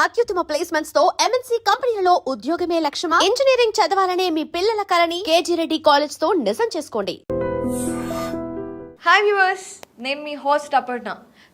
అత్యుత్తమ ప్లేస్మెంట్స్ తో ఎంఎన్సీ కంపెనీలలో ఉద్యోగమే లక్ష్యమా? ఇంజనీరింగ్ చదవాలనే మీ పిల్లల కలని కేజీ రెడ్డి కాలేజ్ తో నిజం చేసుకోండి. హాయ్ వ్యూవర్స్, నేను మీ హోస్ట్ అపర్ణ.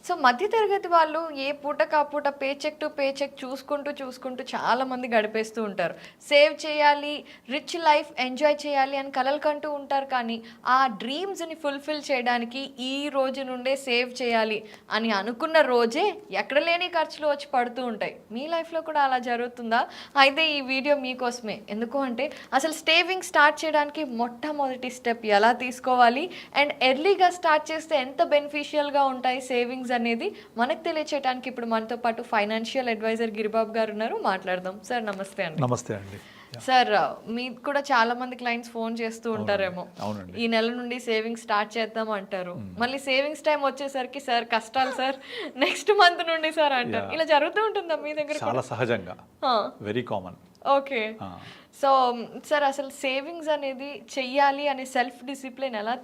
సో మధ్యతరగతి వాళ్ళు ఏ పూటకు ఆ పూట paycheck to paycheck చూసుకుంటూ చాలామంది గడిపేస్తూ ఉంటారు. సేవ్ చేయాలి, రిచ్ లైఫ్ ఎంజాయ్ చేయాలి అని కలలు కంటూ ఉంటారు. కానీ ఆ డ్రీమ్స్ని ఫుల్ఫిల్ చేయడానికి ఈ రోజు నుండే సేవ్ చేయాలి అని అనుకున్న రోజే ఎక్కడ లేని ఖర్చులు వచ్చి పడుతూ ఉంటాయి. మీ లైఫ్లో కూడా అలా జరుగుతుందా? అయితే ఈ వీడియో మీకోసమే. ఎందుకు అంటే అసలు సేవింగ్ స్టార్ట్ చేయడానికి మొట్టమొదటి స్టెప్ ఎలా తీసుకోవాలి అండ్ ఎర్లీగా స్టార్ట్ చేస్తే ఎంత బెనిఫిషియల్గా ఉంటాయి సేవింగ్స్ అనేది మనకు తెలియచేయడానికి ఇప్పుడు మనతో పాటు ఫైనాన్షియల్ అడ్వైజర్ గిరిబాబు గారు ఉన్నారు. మాట్లాడదాం. సార్ నమస్తే అండి. నమస్తే అండి. సార్, మీకు కూడా చాలా మంది క్లయింట్స్ ఫోన్ చేస్తూ ఉంటారేమో, ఈ నెల నుండి సేవింగ్స్ స్టార్ట్ చేద్దాం అంటారు. మళ్ళీ సేవింగ్స్ టైం వచ్చేసరికి సార్ కష్టాలు సార్, నెక్స్ట్ మంత్ నుండి సార్ అంటారు. ఇలా జరుగుతూ ఉంటుందా మీ దగ్గర? చాలా సహజంగా, very common. Okay. So sir, అసలు సేవింగ్స్ అనేది చెయ్యాలి అనే సెల్ఫ్ డిసిప్లిన్ ఎలా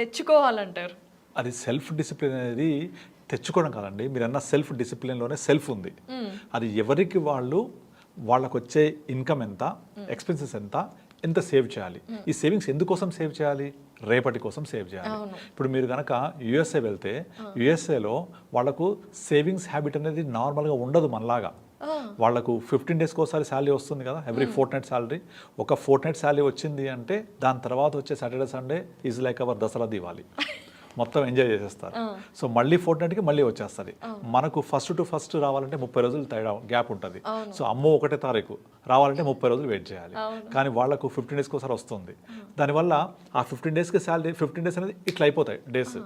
తెచ్చుకోవాలంటారు? అది సెల్ఫ్ డిసిప్లిన్ అనేది తెచ్చుకోవడం కాదండి. మీరు అన్న సెల్ఫ్ డిసిప్లిన్లోనే సెల్ఫ్ ఉంది. అది ఎవరికి వాళ్ళకు వచ్చే ఇన్కమ్ ఎంత, ఎక్స్పెన్సెస్ ఎంత సేవ్ చేయాలి, ఈ సేవింగ్స్ ఎందుకోసం సేవ్ చేయాలి? రేపటి కోసం సేవ్ చేయాలి. ఇప్పుడు మీరు కనుక యుఎస్ఏ వెళ్తే యుఎస్ఏలో వాళ్ళకు సేవింగ్స్ హ్యాబిట్ అనేది నార్మల్గా ఉండదు మనలాగా. వాళ్ళకు 15 డేస్కి ఒకసారి శాలరీ వస్తుంది కదా, ఎవ్రీ ఫోర్ట్నైట్ శాలరీ. ఒక ఫోర్ట్నైట్ శాలరీ వచ్చింది అంటే దాని తర్వాత వచ్చే Saturday Sunday is like our Dasara Diwali. మొత్తం ఎంజాయ్ చేసేస్తారు. సో మళ్ళీ ఫోర్ట్నైట్కి మళ్ళీ వచ్చేస్తుంది. మనకు ఫస్ట్ టు ఫస్ట్ రావాలంటే 30 రోజులు తేడా గ్యాప్ ఉంటుంది. సో అమ్మో 1వ తారీఖు రావాలంటే 30 రోజులు వెయిట్ చేయాలి. కానీ వాళ్ళకు 15 డేస్కి ఒకసారి వస్తుంది. దానివల్ల ఆ 15 డేస్కి శాలరీ 15 డేస్ అనేది ఇట్లా అయిపోతాయి డేస్.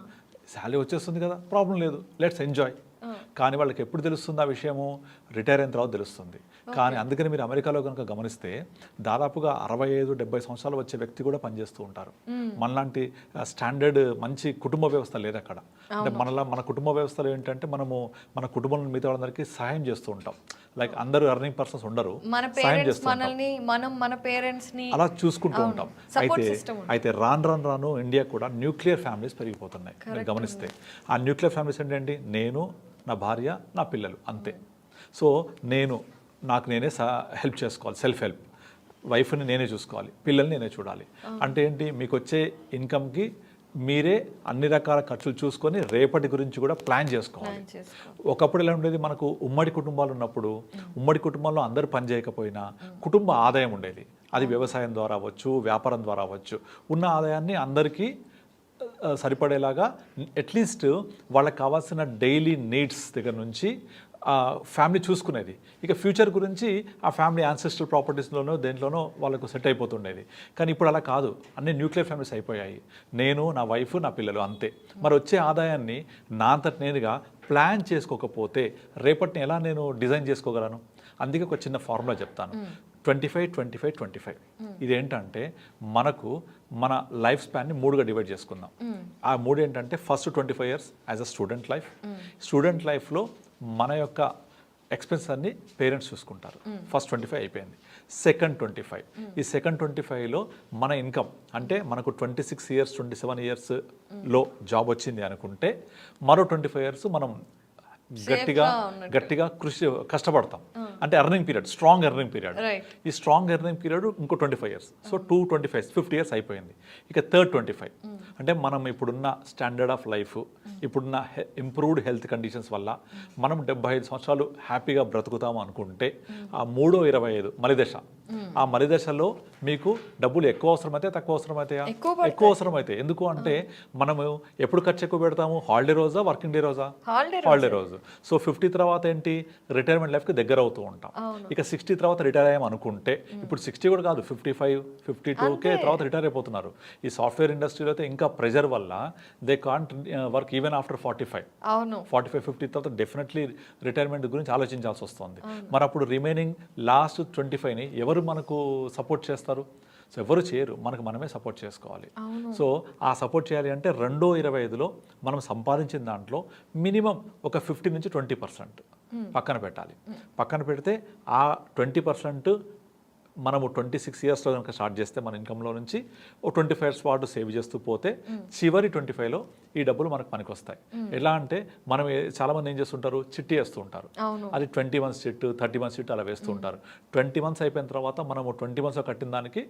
శాలరీ వచ్చేస్తుంది కదా, ప్రాబ్లం లేదు, లెట్స్ ఎంజాయ్. కానీ వాళ్ళకి ఎప్పుడు తెలుస్తుంది ఆ విషయము? రిటైర్ అయిన తర్వాత తెలుస్తుంది. కానీ అందుకని మీరు అమెరికాలో కనుక గమనిస్తే దాదాపుగా 65-70 సంవత్సరాలు వచ్చే వ్యక్తి కూడా పనిచేస్తూ ఉంటారు. మనలాంటి స్టాండర్డ్ మంచి కుటుంబ వ్యవస్థ లేదు అక్కడ. అంటే మన కుటుంబ వ్యవస్థలో ఏంటంటే మన కుటుంబంలో మిగతా వాళ్ళందరికీ సహాయం చేస్తూ ఉంటాం. లైక్ అందరూ ఎర్నింగ్ పర్సన్స్ ఉండరు, సహాయం చేస్తూ అలా చూసుకుంటూ ఉంటాం. అయితే రాను ఇండియా కూడా న్యూక్లియర్ ఫ్యామిలీస్ పెరిగిపోతున్నాయి. మీరు గమనిస్తే ఆ న్యూక్లియర్ ఫ్యామిలీస్ ఏంటంటే నేను, నా భార్య, నా పిల్లలు, అంతే. సో నాకు నేనే హెల్ప్ చేసుకోవాలి, సెల్ఫ్ హెల్ప్. వైఫ్ని నేనే చూసుకోవాలి, పిల్లల్ని నేనే చూడాలి. అంటే ఏంటి? మీకు వచ్చే ఇన్కమ్కి మీరే అన్ని రకాల ఖర్చులు చూసుకొని రేపటి గురించి కూడా ప్లాన్ చేసుకోవాలి. ఒకప్పుడు ఎలా ఉండేది? మనకు ఉమ్మడి కుటుంబాలు ఉన్నప్పుడు ఉమ్మడి కుటుంబంలో అందరూ పని చేయకపోయినా కుటుంబ ఆదాయం ఉండేది. అది వ్యవసాయం ద్వారా అవ్వచ్చు, వ్యాపారం ద్వారా అవ్వచ్చు. ఉన్న ఆదాయాన్ని అందరికీ సరిపడేలాగా అట్లీస్ట్ వాళ్ళకి కావాల్సిన డైలీ నీడ్స్ దగ్గర నుంచి ఫ్యామిలీ చూసుకునేది. ఇక ఫ్యూచర్ గురించి ఆ ఫ్యామిలీ యాన్సెస్ట్రల్ ప్రాపర్టీస్లోనో దేంట్లోనో వాళ్ళకు సెట్ అయిపోతుండేది. కానీ ఇప్పుడు అలా కాదు, అన్ని న్యూక్లియర్ ఫ్యామిలీస్ అయిపోయాయి. నేను, నా వైఫ్, నా పిల్లలు, అంతే. మరి వచ్చే ఆదాయాన్ని నా అంతటి నేనుగా ప్లాన్ చేసుకోకపోతే రేపటిని ఎలా నేను డిజైన్ చేసుకోగలను? అందుకే ఒక చిన్న ఫార్ములా చెప్తాను. 25-25-25. ఇదేంటంటే మన లైఫ్ స్పాన్ని 3గా డివైడ్ చేసుకుందాం. ఆ 3 ఏంటంటే first 25 years as a student life. Student లైఫ్లో మన యొక్క ఎక్స్పెన్స్ అన్ని పేరెంట్స్ చూసుకుంటారు. ఫస్ట్ 25 అయిపోయింది. సెకండ్ 25. ఈ సెకండ్ 25లో మన ఇన్కమ్ అంటే మనకు 26 ఇయర్స్ 27 ఇయర్స్లో జాబ్ వచ్చింది అనుకుంటే మరో 25 ఇయర్స్ మనం గట్టిగా కష్టపడతాం. అంటే earning period, strong earning period. ఈ స్ట్రాంగ్ ఎర్నింగ్ పీరియడ్ ఇంకో 25 ఇయర్స్. సో 225, 50 ఇయర్స్ అయిపోయింది. ఇక థర్డ్ 25 అంటే మనం ఇప్పుడున్న స్టాండర్డ్ ఆఫ్ లైఫ్, ఇప్పుడున్న ఇంప్రూవ్డ్ హెల్త్ కండిషన్స్ వల్ల మనం 75 సంవత్సరాలు హ్యాపీగా బ్రతుకుతాము అనుకుంటే ఆ 3-25 మలిదశ. ఆ మలిదశలో మీకు డబ్బులు ఎక్కువ అవసరమైతే తక్కువ అవసరమైతాయా? ఎక్కువ అవసరమైతే. ఎందుకు అంటే మనము ఎప్పుడు ఖర్చు ఎక్కువ పెడతాము? హాలిడే రోజా, వర్కింగ్ డే రోజా? హాలిడే రోజు. సో 50 తర్వాత ఏంటి? రిటైర్మెంట్ లైఫ్కి దగ్గర అవుతూ ఉంటాం. ఇక 60 తర్వాత రిటైర్ అయ్యాం అనుకుంటే, ఇప్పుడు 60 కూడా కాదు, 55, 52కే తర్వాత రిటైర్ అయిపోతున్నారు. ఈ సాఫ్ట్వేర్ ఇండస్ట్రీలో అయితే ఇంకా ప్రెజర్ వల్ల they can't work even after 45, 50 తర్వాత డెఫినెట్లీ రిటైర్మెంట్ గురించి ఆలోచించాల్సి వస్తుంది. మరి అప్పుడు రిమైనింగ్ లాస్ట్ 25ని ఎవరు మనకు సపోర్ట్ చేస్తారు? సో ఎవరు చేయరు, మనమే సపోర్ట్ చేసుకోవాలి. సో ఆ సపోర్ట్ చేయాలి అంటే 2-25లో మనం సంపాదించిన దాంట్లో మినిమం ఒక 15-20% పక్కన పెట్టాలి. పక్కన పెడితే ఆ 20% మనము 26 ఇయర్స్లో కనుక స్టార్ట్ చేస్తే మన ఇన్కంలో నుంచి ఓ 25 ఇయర్స్ పాటు సేవ్ చేస్తూ పోతే చివరి 25లో ఈ డబ్బులు మనకు పనికి వస్తాయి. ఎలా అంటే మనం చాలామంది ఏం చేస్తుంటారు, చిట్టి వేస్తూ ఉంటారు. అది 20 మంత్స్ చిట్టు, 30 మంత్స్ చిట్టు అలా వేస్తూ ఉంటారు. 20 మంత్స్ అయిపోయిన తర్వాత మనము 20 మంత్స్లో కట్టిన దానికి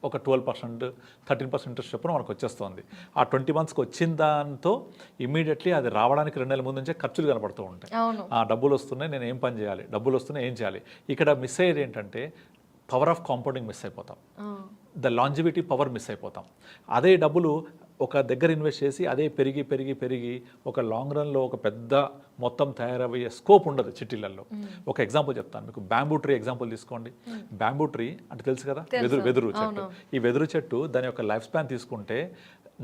ఒక 12%, 13% ఇంట్రెస్ట్ చొప్పున మనకు వచ్చేస్తుంది. ఆ 20 మంత్స్కి వచ్చిన దాంతో ఇమీడియట్లీ అది రావడానికి 2 నెలల ముందు నుంచే ఖర్చులు కనపడుతూ ఉంటాయి. ఆ డబ్బులు వస్తున్నాయి, నేను ఏం పని చేయాలి, డబ్బులు వస్తున్నాయి ఏం చేయాలి. ఇక్కడ మిస్ అయ్యేది ఏంటంటే పవర్ ఆఫ్ కాంపౌండింగ్ మిస్ అయిపోతాం, ద లాంజివిటీ పవర్ మిస్ అయిపోతాం. అదే డబ్బులు ఒక దగ్గర ఇన్వెస్ట్ చేసి అదే పెరిగి పెరిగి పెరిగి ఒక లాంగ్ రన్లో ఒక పెద్ద మొత్తం తయారయ్యే స్కోప్ ఉండదు చిట్టీలలో. ఒక ఎగ్జాంపుల్ చెప్తాను మీకు, బ్యాంబూ ట్రీ ఎగ్జాంపుల్ తీసుకోండి. బ్యాంబూ ట్రీ అంటే తెలుసు కదా, వెదురు చెట్టు. ఈ వెదురు చెట్టు దాని యొక్క లైఫ్ స్పాన్ తీసుకుంటే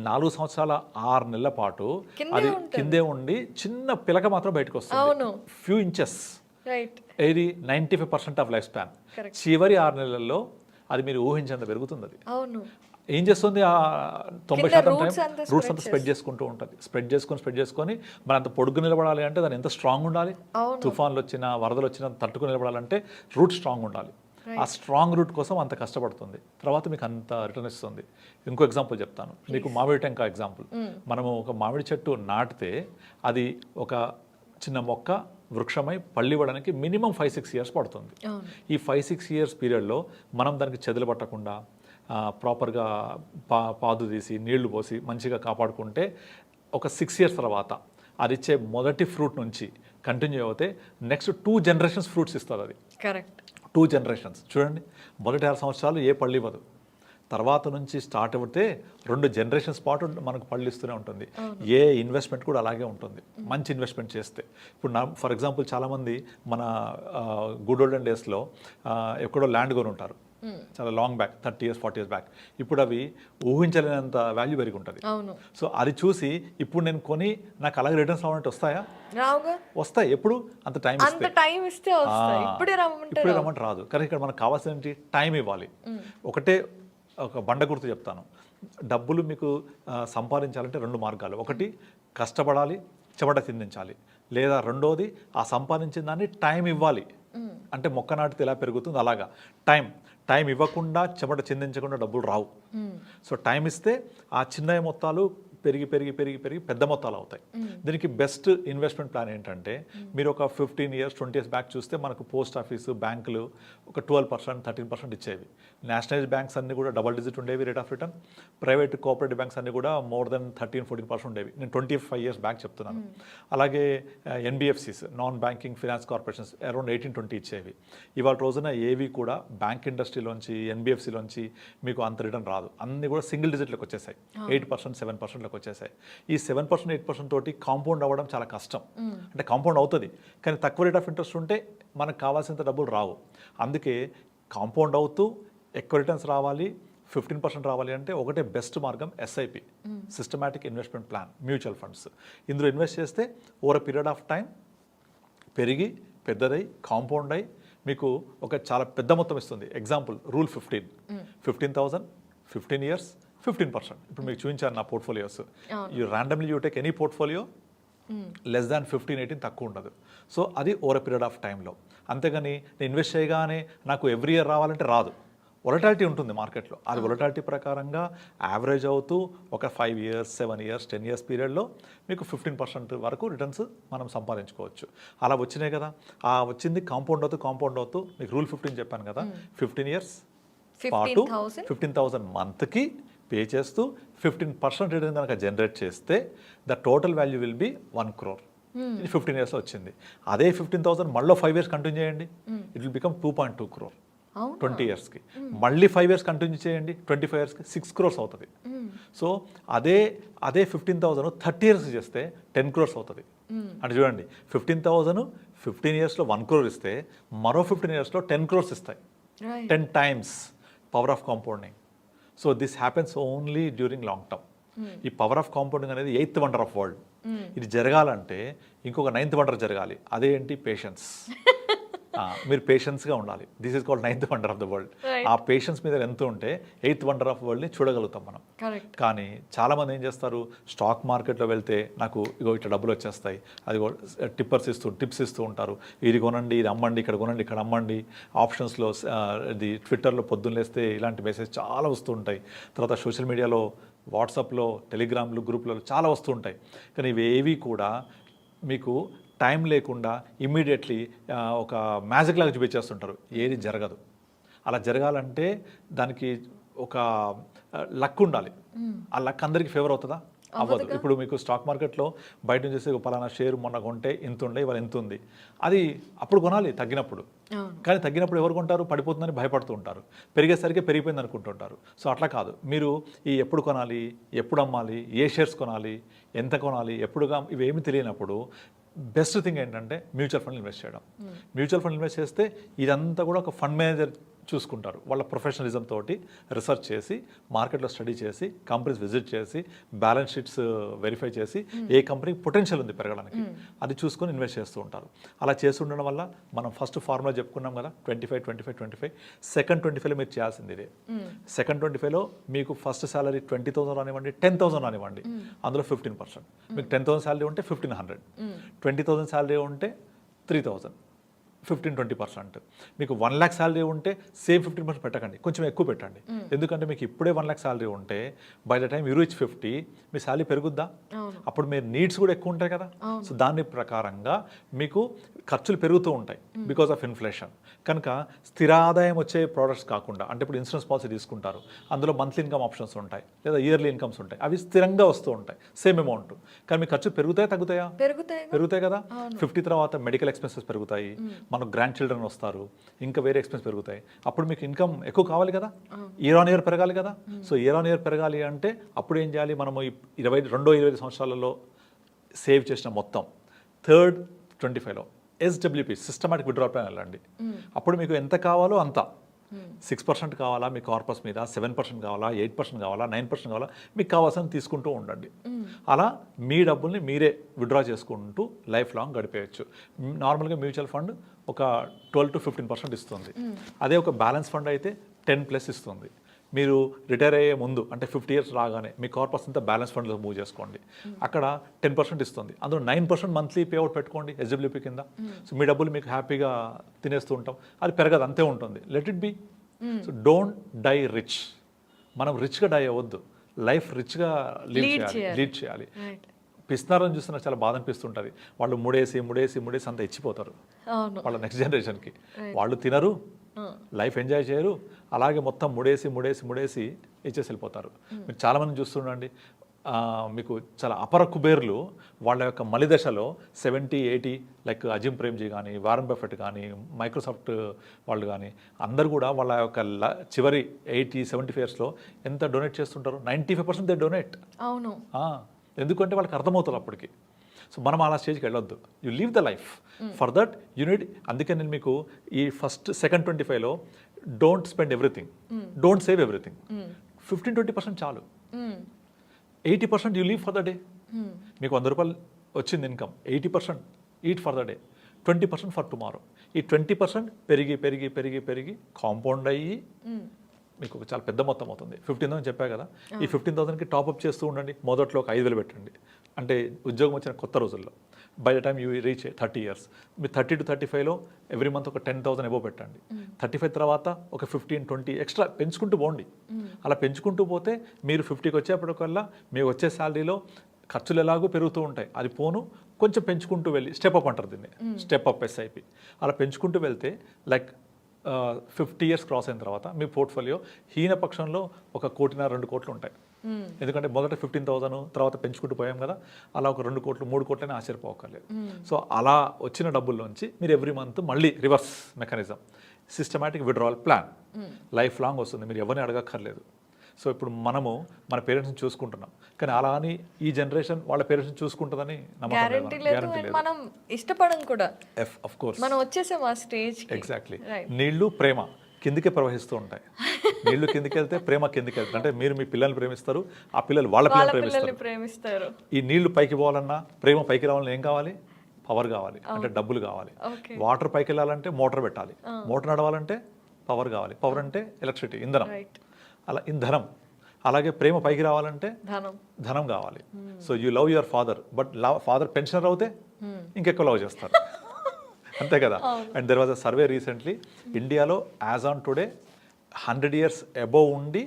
4 సంవత్సరాల 6 నెలల పాటు అది కిందే ఉండి చిన్న పిలక మాత్రం బయటకు వస్తుంది, ఫ్యూ ఇంచెస్. ఇది 95% ఆఫ్ లైఫ్ స్పాన్. చివరి 6 నెలల్లో అది మీరు ఊహించేంత పెరుగుతుంది. అది ఏం చేస్తుంది, ఆ 90% టైం రూట్స్ అంతా స్ప్రెడ్ చేసుకుంటూ ఉంటుంది. స్ప్రెడ్ చేసుకొని మన అంత పొడుగు నిలబడాలి అంటే దాని ఎంత స్ట్రాంగ్ ఉండాలి, తుఫాన్లు వచ్చినా వరదలు వచ్చినా తట్టుకుని నిలబడాలంటే రూట్ స్ట్రాంగ్ ఉండాలి. ఆ స్ట్రాంగ్ రూట్ కోసం అంత కష్టపడుతుంది, తర్వాత మీకు అంత రిటర్న్ ఇస్తుంది. ఇంకో ఎగ్జాంపుల్ చెప్తాను మీకు, మామిడి టెంకాయ ఎగ్జాంపుల్. మనము ఒక మామిడి చెట్టు నాటితే అది ఒక చిన్న మొక్క వృక్షమై పళ్ళివ్వడానికి మినిమం 5-6 ఇయర్స్ పడుతుంది. ఈ 5-6 ఇయర్స్ పీరియడ్లో మనం దానికి చెదలు పట్టకుండా ప్రాపర్గా పాదు తీసి నీళ్లు పోసి మంచిగా కాపాడుకుంటే ఒక 6 ఇయర్స్ తర్వాత అది ఇచ్చే మొదటి ఫ్రూట్ నుంచి కంటిన్యూ అవుతే నెక్స్ట్ 2 జనరేషన్స్ ఫ్రూట్స్ ఇస్తుంది. అది కరెక్ట్, 2 జనరేషన్స్. చూడండి, మొదటి 6 సంవత్సరాలు ఏ పళ్ళు ఇవ్వదు, తర్వాత నుంచి స్టార్ట్ అవుతే 2 జనరేషన్స్ పాటు మనకు పళ్ళు ఇస్తూనే ఉంటుంది. ఏ ఇన్వెస్ట్మెంట్ కూడా అలాగే ఉంటుంది, మంచి ఇన్వెస్ట్మెంట్ చేస్తే. ఇప్పుడు ఫర్ ఎగ్జాంపుల్ చాలామంది మన గుడ్ ఓల్డెన్ డేస్లో ఎక్కడో ల్యాండ్ కొని ఉంటారు, చాలా long back, 30 years 40 years back. ఇప్పుడు అవి ఊహించలేనంత వాల్యూ పెరిగి ఉంటుంది. సో అది చూసి ఇప్పుడు నేను కొని నాకు అలాగే రిటర్న్స్ రావాలంటే వస్తాయా? వస్తాయి. ఎప్పుడు అంత టైం ఇస్తే ఇప్పుడే రమ్మంటే రాదు. కానీ ఇక్కడ మనకు కావాల్సిన టైం ఇవ్వాలి. ఒక బండ గుర్తు చెప్తాను, డబ్బులు మీకు సంపాదించాలంటే 2 మార్గాలు. ఒకటి కష్టపడాలి, చెమట చిందించాలి, లేదా రెండోది ఆ సంపాదించిన దాన్ని టైం ఇవ్వాలి. అంటే మొక్క నాటితే ఎలా పెరుగుతుంది అలాగా టైం ఇవ్వకుండా చెమట చిందించకుండా డబ్బులు రావు. సో టైం ఇస్తే ఆ చిన్న మొత్తాలు పెరిగి పెరిగి పెరిగి పెరిగి పెద్ద మొత్తాలు అవుతాయి. దీనికి బెస్ట్ ఇన్వెస్ట్మెంట్ ప్లాన్ ఏంటంటే, మీరు ఒక 15 ఇయర్స్ 20 ఇయర్స్ బ్యాక్ చూస్తే మనకు పోస్ట్ ఆఫీసు, బ్యాంకులు ఒక 12%, 13% ఇచ్చేవి. నేషనలైజ్ బ్యాంక్స్ అన్ని కూడా డబల్ డిజిట్ ఉండేవి rate of return. Private cooperative banks అన్ని కూడా మోర్ దెన్ 13-14% ఉండేవి. నేను 25 ఇయర్స్ బ్యాక్ చెప్తున్నాను. అలాగే NBFCs, non banking finance corporations around 18-20 ఇచ్చేవి. ఇవాళ రోజున ఏవి కూడా బ్యాంక్ ఇండస్ట్రీలోంచి, ఎన్బిఎఫ్సిలోంచి మీకు అంత రిటర్న్ రాదు. అన్ని కూడా సింగిల్ డిజిట్లకు వచ్చేసాయి, 8%, 7% వచ్చేసాయి. ఈ 7%, 8% తోటి కాంపౌండ్ అవ్వడం చాలా కష్టం. అంటే కాంపౌండ్ అవుతుంది, కానీ తక్కువ రేట్ ఆఫ్ ఇంట్రెస్ట్ ఉంటే మనకు కావాల్సినంత డబ్బులు రావు. అందుకే కాంపౌండ్ అవుతూ ఎక్కువ రిటర్న్స్ రావాలి, 15% రావాలి అంటే ఒకటే బెస్ట్ మార్గం SIP, systematic investment plan, mutual funds. ఇందులో ఇన్వెస్ట్ చేస్తే ఓవర్ పీరియడ్ ఆఫ్ టైం పెరిగి పెద్దదై కాంపౌండ్ అయి మీకు ఒక చాలా పెద్ద మొత్తం ఇస్తుంది. Example rule 15,000, 15 years 15%. ఇప్పుడు మీకు చూపించాను నా portfolios. You take any portfolio less than 15-18 తక్కువ ఉండదు. సో అది ఓవర్ పీరియడ్ ఆఫ్ టైంలో. అంతేగాని నేను ఇన్వెస్ట్ చేయగానే నాకు ఎవ్రీ ఇయర్ రావాలంటే రాదు. వొలటాలిటీ ఉంటుంది మార్కెట్లో. అది వొలటాలిటీ ప్రకారంగా యావరేజ్ అవుతూ ఒక 5 ఇయర్స్, 7 ఇయర్స్, 10 ఇయర్స్ పీరియడ్లో మీకు 15% వరకు రిటర్న్స్ మనం సంపాదించుకోవచ్చు. అలా వచ్చినాయి కదా, ఆ వచ్చింది కాంపౌండ్ అవుతూ మీకు రూల్ 15 చెప్పాను కదా, 15 ఇయర్స్ పాటు 15,000 మంత్కి పే చేస్తూ 15% రిటర్న్ కనుక జనరేట్ చేస్తే the total value will be 1 crore. ఇది 15 ఇయర్స్లో వచ్చింది. అదే 15,000 మళ్ళీ 5 ఇయర్స్ కంటిన్యూ చేయండి, ఇట్ విల్ బికమ్ 2.2 crore 20 ఇయర్స్కి. మళ్ళీ 5 ఇయర్స్ కంటిన్యూ చేయండి, 25 ఇయర్స్కి 6 crores అవుతుంది. సో అదే 15,000 30 ఇయర్స్ చేస్తే 10 crores అవుతుంది. అంటే చూడండి, 15,000 15 ఇయర్స్లో 1 crore ఇస్తే మరో 15 ఇయర్స్లో 10 crores ఇస్తాయి. 10 times power of compounding. So this happens only during long term. ఈ పవర్ ఆఫ్ కాంపౌండింగ్ అనేది 8th వండర్ ఆఫ్ వరల్డ్. ఇది జరగాలంటే ఇంకొక 9th వండర్ జరగాలి. అదేంటి? పేషెన్స్. మీరు పేషెన్స్గా ఉండాలి. This is called 9th wonder of the world. Right. ఆ పేషెన్స్ మీద ఎంత ఉంటే 8th వండర్ ఆఫ్ వరల్డ్ని చూడగలుగుతాం మనం. కరెక్ట్. కానీ చాలామంది ఏం చేస్తారు, స్టాక్ మార్కెట్లో వెళ్తే నాకు ఇగో ఇట్లా డబ్బులు వచ్చేస్తాయి, అది టిప్స్ ఇస్తూ ఉంటారు, ఇది కొనండి, ఇది అమ్మండి, ఇక్కడ కొనండి, ఇక్కడ అమ్మండి. ఆప్షన్స్లో ఇది ట్విట్టర్లో పొద్దున్న లేస్తే ఇలాంటి మెసేజ్ చాలా వస్తూ ఉంటాయి. తర్వాత సోషల్ మీడియాలో, వాట్సాప్లో, టెలిగ్రామ్లు, గ్రూప్లలో చాలా వస్తూ ఉంటాయి. కానీ ఇవేవి కూడా మీకు టైం లేకుండా ఇమ్మీడియట్లీ ఒక మ్యాజిక్ లాగా చూపించేస్తుంటారు. ఏది జరగదు. అలా జరగాలంటే దానికి ఒక లక్ ఉండాలి. ఆ లక్ అందరికీ ఫేవర్ అవుతుందా? అవ్వదు. ఇప్పుడు మీకు స్టాక్ మార్కెట్లో బయట నుంచి చేసి పలానా షేర్ మొన్న కొంటే ఇంత ఉండే, ఇవాళ ఎంత ఉంది, అది అప్పుడు కొనాలి తగ్గినప్పుడు. కానీ తగ్గినప్పుడు ఎవరు కొంటారు? పడిపోతుందని భయపడుతూ ఉంటారు. పెరిగేసరికి పెరిగిపోయింది అనుకుంటుంటారు. సో అట్లా కాదు. మీరు ఈ ఎప్పుడు కొనాలి, ఎప్పుడు అమ్మాలి, ఏ షేర్స్ కొనాలి, ఎంత కొనాలి, ఎప్పుడుగా, ఇవేమి తెలియనప్పుడు బెస్ట్ థింగ్ ఏంటంటే మ్యూచువల్ ఫండ్ ఇన్వెస్ట్ చేయడం. మ్యూచువల్ ఫండ్ ఇన్వెస్ట్ చేస్తే ఇదంతా కూడా ఒక ఫండ్ మేనేజర్ చూసుకుంటారు. వాళ్ళ ప్రొఫెషనలిజం తోటి రీసెర్చ్ చేసి, మార్కెట్లో స్టడీ చేసి, కంపెనీస్ విజిట్ చేసి, బ్యాలెన్స్ షీట్స్ వెరిఫై చేసి, ఏ కంపెనీకి పొటెన్షియల్ ఉంది పెరగడానికి అది చూసుకొని ఇన్వెస్ట్ చేస్తూ ఉంటారు. అలా చేస్తుండడం వల్ల మనం ఫస్ట్ ఫార్ములా చెప్పుకున్నాం కదా, 25-25-25. సెకండ్ 25లో మీరు చేయాల్సింది ఇదే. సెకండ్ 25లో మీకు ఫస్ట్ సాలరీ 20,000 రానివ్వండి, 10,000 రానివ్వండి, అందులో 15%. మీకు 10,000 సాలరీ ఉంటే 1,500, 20,000 సాలరీ ఉంటే 3,000, 15-20%. మీకు 1 lakh సాలరీ ఉంటే సేమ్ 15% పెట్టకండి, కొంచెం ఎక్కువ పెట్టండి. ఎందుకంటే మీకు ఇప్పుడే 1 lakh సాలరీ ఉంటే by the time you reach 50 మీ సాలరీ పెరుగుద్దా? అప్పుడు మీరు నీడ్స్ కూడా ఎక్కువ ఉంటాయి కదా. సో దాని ప్రకారంగా మీకు ఖర్చులు పెరుగుతూ ఉంటాయి బికాస్ ఆఫ్ ఇన్ఫ్లేషన్. కనుక స్థిర ఆదాయం వచ్చే ప్రోడక్ట్స్ కాకుండా, అంటే ఇప్పుడు ఇన్సూరెన్స్ పాలసీ తీసుకుంటారు, అందులో మంత్లీ ఇన్కమ్ ఆప్షన్స్ ఉంటాయి, లేదా ఇయర్లీ ఇన్కమ్స్ ఉంటాయి, అవి స్థిరంగా వస్తూ ఉంటాయి సేమ్ అమౌంట్. కానీ మీ ఖర్చు పెరుగుతాయా తగ్గుతాయా? పెరుగుతాయి కదా. 50 తర్వాత మెడికల్ ఎక్స్పెన్సెస్ పెరుగుతాయి, మనకు గ్రాండ్ చిల్డ్రన్ వస్తారు, ఇంకా వేరే ఎక్స్పెన్స్ పెరుగుతాయి. అప్పుడు మీకు ఇన్కమ్ ఎక్కువ కావాలి కదా, ఇయర్ ఆన్ ఇయర్ పెరగాలి కదా. సో ఇయర్ ఆన్ ఇయర్ పెరగాలి అంటే అప్పుడు ఏం చేయాలి? మనము 22 సంవత్సరాలలో సేవ్ చేసిన మొత్తం థర్డ్ 25లో SWP సిస్టమాటిక్ విత్డ్రాల్ ప్లాన్ వెళ్ళండి. అప్పుడు మీకు ఎంత కావాలో అంత, 6% కావాలా మీ కార్పస్ మీద, 7% కావాలా, 8% కావాలా, 9% కావాలా, మీకు కావాల్సిన తీసుకుంటూ ఉండండి. అలా మీ డబ్బుల్ని మీరే విత్డ్రా చేసుకుంటూ లైఫ్ లాంగ్ గడిపేయచ్చు. నార్మల్గా మ్యూచువల్ ఫండ్ ఒక 12-15% ఇస్తుంది. అదే ఒక బ్యాలెన్స్ ఫండ్ అయితే 10+ ఇస్తుంది. మీరు రిటైర్ అయ్యే ముందు అంటే 50 years రాగానే మీ కార్పస్ అంతా బ్యాలెన్స్ ఫండ్లో మూవ్ చేసుకోండి, అక్కడ 10% ఇస్తుంది. అందులో 9% మంత్లీ పేఅవుట్ పెట్టుకోండి SWP కింద. సో మీ డబ్బులు మీకు హ్యాపీగా తినేస్తూ ఉంటాం, అది పెరగదు, అంతే ఉంటుంది. Let it be. So don't die rich. మనం రిచ్గా డై అవ్వద్దు, లైఫ్ రిచ్గా లీడ్ చేయాలి. పిస్తున్నారని చూస్తే నాకు చాలా బాధ అనిపిస్తుంటుంది. వాళ్ళు ముడేసి అంతా ఇచ్చిపోతారు వాళ్ళ నెక్స్ట్ జనరేషన్కి. వాళ్ళు తినరు, లైఫ్ ఎంజాయ్ చేయరు, అలాగే మొత్తం ముడేసి ఇచ్చేసి వెళ్ళిపోతారు. మీరు చాలామంది చూస్తుండండి, మీకు చాలా అపర కుబేర్లు వాళ్ళ యొక్క మలిదశలో 70-80, లైక్ అజిమ్ ప్రేమ్జీ కానీ, వారన్ బఫెట్ కానీ, మైక్రోసాఫ్ట్ వాళ్ళు కానీ, అందరు కూడా వాళ్ళ యొక్క చివరి 80-70 yearsలో ఎంత డొనేట్ చేస్తుంటారు? 95% దే డొనేట్. అవును. ఎందుకంటే వాళ్ళకి అర్థమవుతుంది అప్పటికి. సో మనం అలా స్టేజ్కి వెళ్ళొద్దు. You leave the life for that you need. అందుకే నేను మీకు ఈ సెకండ్ 25లో don't spend everything, don't save everything. 15-20% చాలు. 80% you leave for the day. మీకు 100 రూపాయలు వచ్చింది income, 80% eat for the day, 20% for tomorrow. ఈ 20% పెరిగి కాంపౌండ్ అయ్యి మీకు ఒక చాలా పెద్ద మొత్తం అవుతుంది. 15,000 చెప్పా కదా, ఈ 15,000కి టాప్అప్ చేస్తూ ఉండండి. మొదట్లో ఒక 5,000 పెట్టండి, అంటే ఉద్యోగం వచ్చిన కొత్త రోజుల్లో. By the time you reach 30 years, మీరు 30-35లో ఎవ్రీ మంత్ ఒక 10,000 ఎబో పెట్టండి. 35 తర్వాత ఒక 15-20 ఎక్స్ట్రా పెంచుకుంటూ పోండి. అలా పెంచుకుంటూ పోతే మీరు 50కి వచ్చేప్పటికల్లా మీకు వచ్చే శాలరీలో ఖర్చులు ఎలాగో పెరుగుతూ ఉంటాయి, అది పోను కొంచెం పెంచుకుంటూ వెళ్ళి స్టెప్ అప్ అంటారు దీన్ని, స్టెప్ అప్ SIP. అలా పెంచుకుంటూ వెళ్తే లైక్ 50 years క్రాస్ అయిన తర్వాత మీ పోర్ట్ఫోలియో హీన పక్షంలో 1 కోటి 2 కోట్లు ఉంటాయి. ఎందుకంటే మొదట 15,000 తర్వాత పెంచుకుంటూ పోయాం కదా, అలా ఒక 2 కోట్లు 3 కోట్లనే ఆశ్చర్యపోకర్లేదు. సో అలా వచ్చిన డబ్బుల్లోంచి మీరు ఎవ్రీ మంత్ మళ్ళీ reverse mechanism, systematic withdrawal plan life long వస్తుంది, మీరు ఎవరిని అడగక్కర్లేదు. సో ఇప్పుడు మనము మన పేరెంట్స్ని చూసుకుంటున్నాం, కానీ అలా అని ఈ జనరేషన్ వాళ్ళ పేరెంట్స్ని చూసుకుంటుందని గ్యారెంటీ లేదు, మనం ఇష్టపడం కూడా. ఆఫ్ కోర్స్ మనం వచ్చేసాం ఆ స్టేజ్. ఎగ్జాక్ట్లీ. నీళ్లు ప్రేమ కిందికే ప్రవహిస్తూ ఉంటాయి. నీళ్లు కిందికి వెళ్తే ప్రేమ కిందికి వెళ్తుంది. అంటే మీరు మీ పిల్లల్ని ప్రేమిస్తారు, ఆ పిల్లలు వాళ్ళ పిల్లల్ని ప్రేమిస్తారు. ఈ నీళ్లు పైకి పోవాలన్నా, ప్రేమ పైకి రావాలన్నా ఏం కావాలి? పవర్ కావాలి, అంటే డబ్బులు కావాలి. Okay. వాటర్ పైకి వెళ్ళాలంటే మోటార్ పెట్టాలి, మోటార్ నడవాలంటే పవర్ కావాలి, పవర్ అంటే ఎలక్ట్రిసిటీ, ఇంధనం. రైట్. అలా ఇంధనం. అలాగే ప్రేమ పైకి రావాలంటే ధనం కావాలి. So you love your father, but father pensioner అవుతే ఇంకెక్కువ లవ్ చేస్తారు. అంతే కదా. And there was a survey recently, ఇండియాలో as on today 100 years above ఉండి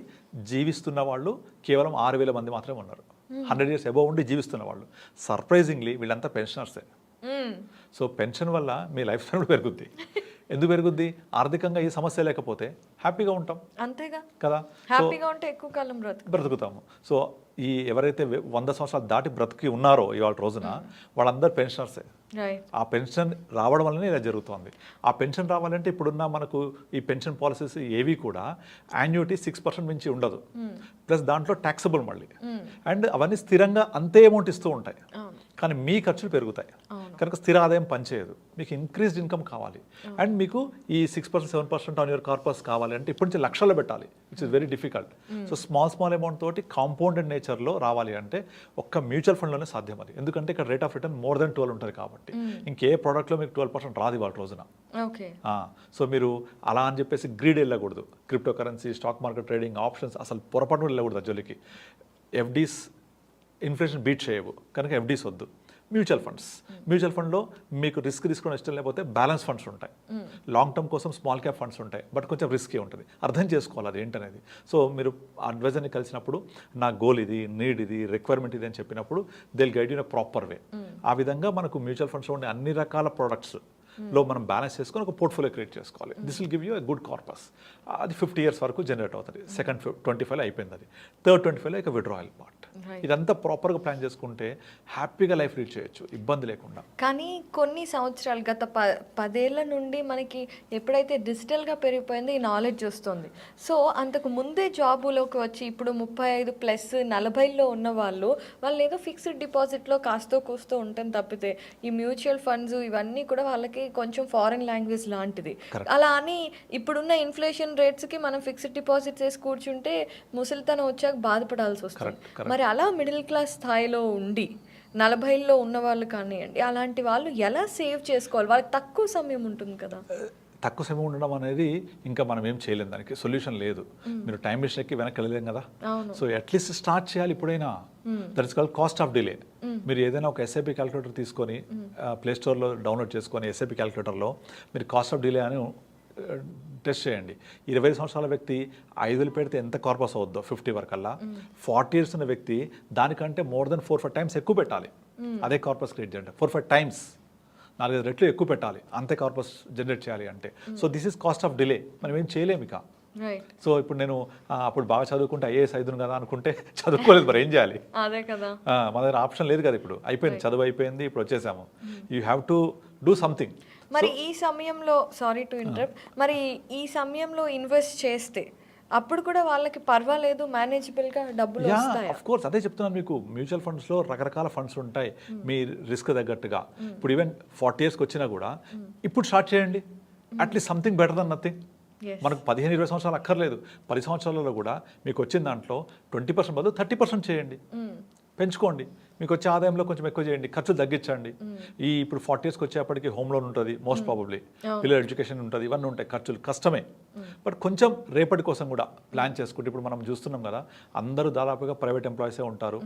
జీవిస్తున్న వాళ్ళు కేవలం 6,000 మంది మాత్రమే ఉన్నారు. 100 years అబోవ్ ఉండి జీవిస్తున్న వాళ్ళు. సర్ప్రైజింగ్లీ వీళ్ళంతా పెన్షనర్సే. సో పెన్షన్ వల్ల మీ లైఫ్ స్టైల్ కూడా పెరుగుద్ది. ఎందుకు పెరుగుద్ది? ఆర్థికంగా ఈ సమస్య లేకపోతే హ్యాపీగా ఉంటాం. అంతేగా కదా. హ్యాపీగా ఉంటే ఎక్కువ కాలం బ్రతుకుతాము. సో ఈ ఎవరైతే 100 సంవత్సరాలు దాటి బ్రతికి ఉన్నారో ఇవాళ రోజున వాళ్ళందరూ పెన్షనర్సే. ఆ పెన్షన్ రావడం వల్లనే ఇలా జరుగుతుంది. ఆ పెన్షన్ రావాలంటే ఇప్పుడున్న మనకు ఈ పెన్షన్ పాలసీస్ ఏవి కూడా యాన్యుటీ 6% మించి ఉండదు. ప్లస్ దాంట్లో ట్యాక్సబుల్ మళ్ళీ. అండ్ అవన్నీ స్థిరంగా అంతే అమౌంట్ ఇస్తూ ఉంటాయి. కానీ మీ ఖర్చులు పెరుగుతాయి కనుక స్థిర ఆదాయం పనిచేయదు. మీకు ఇంక్రీజ్డ్ ఇన్కమ్ కావాలి అండ్ మీకు ఈ 6%, 7% ఆన్ యువర్ కార్పస్ కావాలి అంటే ఇప్పటి నుంచి లక్షల్లో పెట్టాలి, which is very difficult. So small amount తోటి కాంపౌండెడ్ నేచర్లో రావాలి అంటే ఒక్క మ్యూచువల్ ఫండ్లోనే సాధ్యం అది. ఎందుకంటే ఇక్కడ rate of return more than 12 ఉంటుంది కాబట్టి ఇంకే ప్రోడక్ట్లో మీకు 12% రాదు ఇవాళ రోజున. సో మీరు అలా అని చెప్పేసి గ్రీడ్ వెళ్ళకూడదు. Crypto currency, stock market trading, options అసలు పొరపాటు వెళ్ళకూడదు జోలికి. ఎఫ్డీస్ ఇన్ఫ్లేషన్ బీట్ చేయవు కనుక ఎఫ్డీస్ వద్దు. మ్యూచువల్ ఫండ్లో మీకు రిస్క్ తీసుకోవడం ఇష్టం లేకపోతే బ్యాలెన్స్ ఫండ్స్ ఉంటాయి. లాంగ్ టర్మ్ కోసం స్మాల్ క్యాప్ ఫండ్స్ ఉంటాయి, బట్ కొంచెం రిస్కీ ఉంటుంది. అర్థం చేసుకోవాలి అది ఏంటనేది. సో మీరు అడ్వైజర్ని కలిసినప్పుడు నా గోల్ ఇది, నీడ్ ఇది, రిక్వైర్మెంట్ ఇది అని చెప్పినప్పుడు they will guide you in a proper way. ఆ విధంగా మనకు మ్యూచువల్ ఫండ్స్లో ఉండే అన్ని రకాల ప్రొడక్ట్స్ లో మనం బ్యాలెన్స్ చేసుకొని ఒక పోర్ట్ఫోలియో క్రియేట్ చేసుకోవాలి. This will give you a good corpus. అది 50 years వరకు జనరేట్ అవుతుంది. సెకండ్ 25 అయిపోయింది, అది థర్డ్ 25 ఇక విడ్రాయల్ పార్ట్. ఇదంతా ప్రాపర్గా ప్లాన్ చేసుకుంటే హ్యాపీగా లైఫ్ లీడ్ చేయొచ్చు ఇబ్బంది లేకుండా. కానీ కొన్ని సంవత్సరాలు గత 10 ఏళ్ల నుండి మనకి ఎప్పుడైతే డిజిటల్గా పెరిగిపోయిందో ఈ నాలెడ్జ్ వస్తుంది. సో అంతకు ముందే జాబులోకి వచ్చి ఇప్పుడు 35+ 40లో ఉన్న వాళ్ళు ఏదో ఫిక్స్డ్ డిపాజిట్లో కాస్తో కూస్తూ ఉంటుంది తప్పితే ఈ మ్యూచువల్ ఫండ్స్ ఇవన్నీ కూడా వాళ్ళకి కొంచెం ఫారెన్ లాంగ్వేజ్ లాంటిది. అలా అని ఇప్పుడున్న ఇన్ఫ్లేషన్ రేట్స్కి మనం ఫిక్స్డ్ డిపాజిట్స్ వేసి కూర్చుంటే ముసలితనం వచ్చాక బాధపడాల్సి వస్తుంది. మరి అలా మిడిల్ క్లాస్ స్థాయిలో ఉండి 40లో ఉన్న వాళ్ళు కానివ్వండి, అలాంటి వాళ్ళు ఎలా సేవ్ చేసుకోవాలి? వాళ్ళకి తక్కువ సమయం ఉంటుంది కదా. తక్కువ సమయం ఉండడం అనేది ఇంకా మనం ఏం చేయలేం, దానికి సొల్యూషన్ లేదు. మీరు టైం మిషన్ ఎక్కి వెనక్కి వెళ్ళలేం కదా. సో అట్లీస్ట్ స్టార్ట్ చేయాలి ఇప్పుడైనా. That is called cost of delay. మీరు ఏదైనా ఒక ఎస్ఐపి క్యాలిక్యులేటర్ తీసుకొని ప్లేస్టోర్లో డౌన్లోడ్ చేసుకొని ఎస్ఐపి క్యాలిక్యులేటర్లో మీరు కాస్ట్ ఆఫ్ డిలే అని టెస్ట్ చేయండి. 20 సంవత్సరాల వ్యక్తి 5,000 పెడితే ఎంత కార్పస్ అవుద్దో 50 వరకల్లా. 40 years ఉన్న వ్యక్తి దానికంటే మోర్ దెన్ 4-5 times ఎక్కువ పెట్టాలి. అదే కార్పస్ క్రియేట్ చేయండి. 4-5 times 4-5 రెట్లు ఎక్కువ పెట్టాలి అంతే కార్పస్ జనరేట్ చేయాలి అంటే. So this is cost of delay. మనం ఏం చేయలేము ఇక. సో ఇప్పుడు నేను అప్పుడు బాగా చదువుకుంటే ఐఏఎస్ అయిదును కదా అనుకుంటే చదువుకోలేదు, మరి ఏం చేయాలి? అదే కదా, మన దగ్గర ఆప్షన్ లేదు కదా. ఇప్పుడు అయిపోయింది, చదువు అయిపోయింది, ఇప్పుడు వచ్చేసాము. You have to do something. మరి ఈ సమయంలో సారీ టు ఇంటరప్ట్, మరి ఈ సమయంలో ఇన్వెస్ట్ చేస్తే అప్పుడు కూడా వాళ్ళకి పర్వాలేదు, మేనేజబుల్గా డబ్బులు వస్తాయి. ఆఫ్ కోర్స్ అదే చెప్తున్నాను మీకు. మ్యూచువల్ ఫండ్స్లో రకరకాల ఫండ్స్ ఉంటాయి మీ రిస్క్ తగ్గట్టుగా. ఇప్పుడు ఈవెన్ 40 yearsకి వచ్చినా కూడా ఇప్పుడు స్టార్ట్ చేయండి. At least something better than nothing. మనకు 15-20 సంవత్సరాలు అక్కర్లేదు. 10 సంవత్సరాలలో కూడా మీకు వచ్చిన దాంట్లో 20% బదులు 30% చేయండి, పెంచుకోండి. మీకు వచ్చే ఆదాయంలో కొంచెం ఎక్కువ చేయండి, ఖర్చులు తగ్గించండి. ఈ ఇప్పుడు 40 yearsకి వచ్చేప్పటికి హోమ్ లోన్ ఉంటుంది మోస్ట్ ప్రాబబ్లీ, పిల్లల ఎడ్యుకేషన్ ఉంటుంది, ఇవన్నీ ఉంటాయి. ఖర్చులు కష్టమే, బట్ కొంచెం రేపటి కోసం కూడా ప్లాన్ చేసుకుంటే. ఇప్పుడు మనం చూస్తున్నాం కదా, అందరూ దాదాపుగా ప్రైవేట్ ఎంప్లాయీసే ఉంటారు,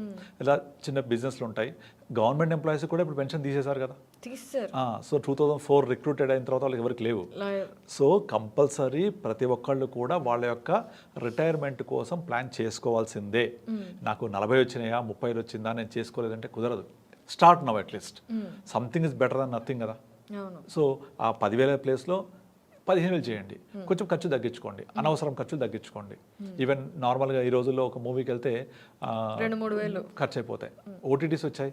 ఇలా చిన్న బిజినెస్లు ఉంటాయి. గవర్నమెంట్ ఎంప్లాయీస్ కూడా ఇప్పుడు పెన్షన్ తీసేశారు కదా. సో 2004 రిక్రూటెడ్ అయిన తర్వాత వాళ్ళకి ఎవరికి లేవు. సో కంపల్సరీ ప్రతి ఒక్కళ్ళు కూడా వాళ్ళ యొక్క రిటైర్మెంట్ కోసం ప్లాన్ చేసుకోవాల్సిందే. నాకు 40 వచ్చినాయా 30 వచ్చిందా నేను చేసుకోలేదంటే కుదరదు. Start now at least. Something is better than nothing కదా. సో ఆ 10,000 ప్లేస్లో 15,000 చేయండి. కొంచెం ఖర్చు తగ్గించుకోండి, అనవసరం ఖర్చులు తగ్గించుకోండి. ఈవెన్ నార్మల్గా ఈ రోజుల్లో ఒక మూవీకి వెళ్తే 2-3 ఖర్చు అయిపోతాయి. ఓటీటీస్ వచ్చాయి,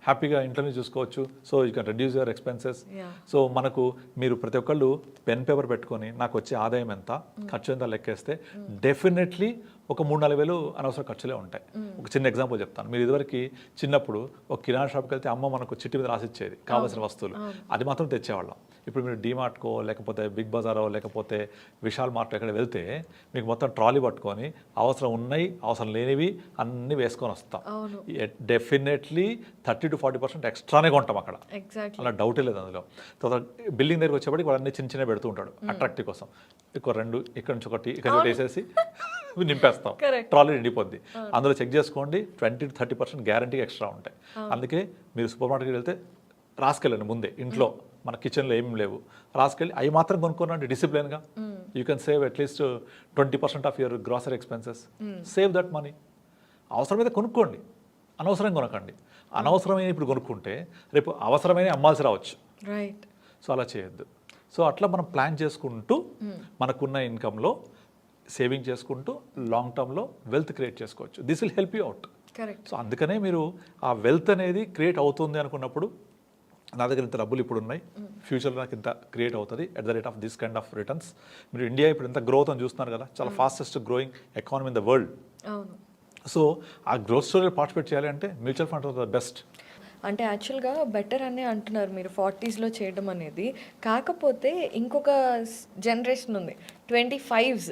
హ్యాపీగా ఇంట్లోనే చూసుకోవచ్చు. So you can reduce your expenses. So మనకు మీరు ప్రతి ఒక్కళ్ళు పెన్ పేపర్ పెట్టుకొని నాకు వచ్చే ఆదాయం ఎంత, ఖర్చు ఎంత లెక్కేస్తే డెఫినెట్లీ ఒక 3-4 వేలు అనవసర ఖర్చులే ఉంటాయి. ఒక చిన్న ఎగ్జాంపుల్ చెప్తాను. మీరు ఇదివరకు చిన్నప్పుడు ఒక కిరాణా షాప్కి వెళ్తే అమ్మ మనకు చిట్టి మీద రాసిచ్చేది కావాల్సిన వస్తువులు, అది మాత్రం తెచ్చేవాళ్ళం. ఇప్పుడు మీరు డీమార్ట్కో లేకపోతే బిగ్ బజారో లేకపోతే విశాల్ మార్ట్ ఎక్కడ వెళ్తే మీకు మొత్తం ట్రాలీ పట్టుకొని అవసరం ఉన్నాయి అవసరం లేనివి అన్నీ వేసుకొని వస్తాం. డెఫినెట్లీ 30-40% ఎక్స్ట్రానే కొంటాం అక్కడ, అలా డౌటే లేదు అందులో. తర్వాత బిల్డింగ్ దగ్గరికి వచ్చేప్పటికి వాళ్ళన్నీ చిన్న చిన్న పెడుతూ ఉంటాడు అట్రాక్టివ్ కోసం. ఇక్కడ 2 ఇక్కడ నుంచి ఒకటి ఇక్కడ నుంచి వేసేసి నింపేస్తాం, ట్రాలీ నిండిపోద్ది. అందులో చెక్ చేసుకోండి 20-30% గ్యారంటీ ఎక్స్ట్రా ఉంటాయి. అందుకే మీరు సూపర్ మార్కెట్కి వెళ్తే రాసుకెళ్ళండి ముందే, ఇంట్లో మన కిచెన్లో ఏమి లేవు రాసుకెళ్ళి అవి మాత్రం కొనుక్కోనండి డిసిప్లిన్గా. You can save at least 20% of your grocery expenses. Save that money. అవసరమైతే కొనుక్కోండి, అనవసరం కొనకండి. అనవసరమైన ఇప్పుడు కొనుక్కుంటే రేపు అవసరమైన అమ్మాల్సి రావచ్చు. రైట్. సో అలా చేయొద్దు. సో అట్లా మనం ప్లాన్ చేసుకుంటూ మనకున్న ఇన్కంలో సేవింగ్ చేసుకుంటూ లాంగ్ టర్మ్లో వెల్త్ క్రియేట్ చేసుకోవచ్చు. This will help you out. Correct. So అందుకనే మీరు ఆ వెల్త్ అనేది క్రియేట్ అవుతుంది అనుకున్నప్పుడు నా దగ్గర ఇంత డబ్బులు ఇప్పుడు ఉన్నాయి, ఫ్యూచర్లో నాకు ఇంత క్రియేట్ అవుతుంది at the rate of this kind of returns. మీరు ఇండియా ఇప్పుడు ఎంత గ్రోత్ అని చూస్తున్నారు కదా, చాలా fastest growing economy in the world. So ఆ గ్రోత్ స్టోరీలో పార్టిసిపేట్ చేయాలి అంటే mutual fund are the best. అంటే యాక్చువల్గా బెటర్ అనే అంటున్నారు మీరు 40sలో చేయడం అనేది. కాకపోతే ఇంకొక జనరేషన్ ఉంది 25s,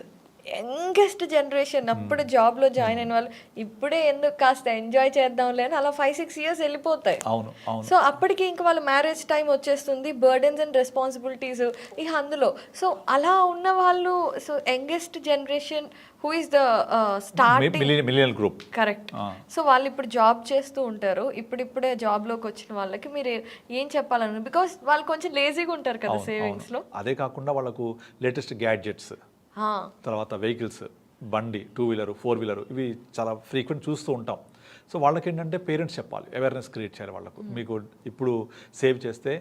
యంగెస్ట్ జనరేషన్. అప్పుడు జాబ్లో జాయిన్ అయిన వాళ్ళు ఇప్పుడే ఎందుకు కాస్త ఎంజాయ్ చేద్దాంలే అని అలా 5-6 years వెళ్ళిపోతాయి. అవును అవును. సో అప్పటికి ఇంకా వాళ్ళ మ్యారేజ్ టైం వచ్చేస్తుంది, బర్డెన్స్ అండ్ రెస్పాన్సిబిలిటీస్ ఇక అందులో. సో అలా ఉన్న వాళ్ళు, so youngest generation who is the starting millennial group. Correct. So వాళ్ళు ఇప్పుడు జాబ్ చేస్తూ ఉంటారు. ఇప్పుడిప్పుడే జాబ్లోకి వచ్చిన వాళ్ళకి మీరు ఏం చెప్పాలని, బికాస్ వాళ్ళు కొంచెం లేజీగా ఉంటారు కదా సేవింగ్స్లో. అదే కాకుండా వాళ్ళకు లేటెస్ట్ గ్యాడ్జెట్స్, తర్వాత వెహికల్స్, బండి, 2-wheeler 4-wheeler ఇవి చాలా ఫ్రీక్వెంట్ చూస్తూ ఉంటాం. సో వాళ్ళకి ఏంటంటే పేరెంట్స్ చెప్పాలి, అవేర్నెస్ క్రియేట్ చేయాలి వాళ్ళకు. మీకు ఇప్పుడు సేవ్ చేస్తే